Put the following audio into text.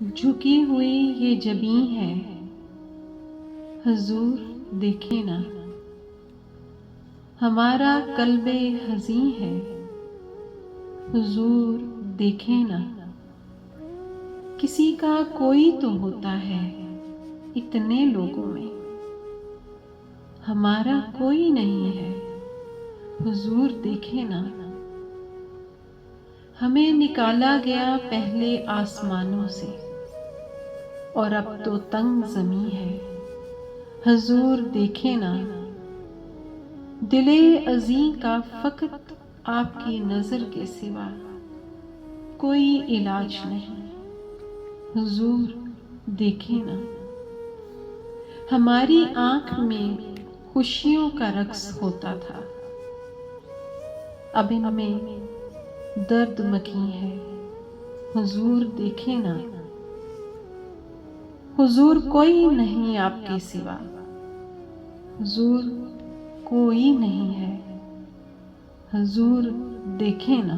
झुकी हुई ये जबीं है, हुजूर देखे ना। हमारा कल्बे हज़ीं है, हुजूर देखे ना। किसी का कोई तो होता है इतने लोगों में, हमारा कोई नहीं है, हुजूर देखे ना। हमें निकाला गया पहले आसमानों से और अब तो तंग ज़मीं है, हुजूर देखे ना। दिले अज़ीं का फ़क़त आपकी नज़र के सिवा कोई इलाज नहीं, हुजूर देखे ना। हमारी आँख में खुशियों का रक्स होता था, अब इनमें दर्द मकी है, हुजूर देखे ना। हुजूर कोई नहीं आपके सिवा, हुजूर कोई नहीं है, हुजूर देखे ना।